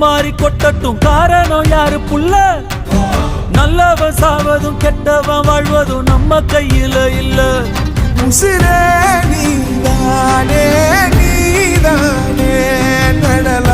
மாறி கொட்டட்டும் காரணம் யாரு புள்ள. நல்லவன் சாவதும் கெட்டவன் வாழ்வதும் நம்ம கையில இல்ல. உசிரே நீதானே நீதானே நடல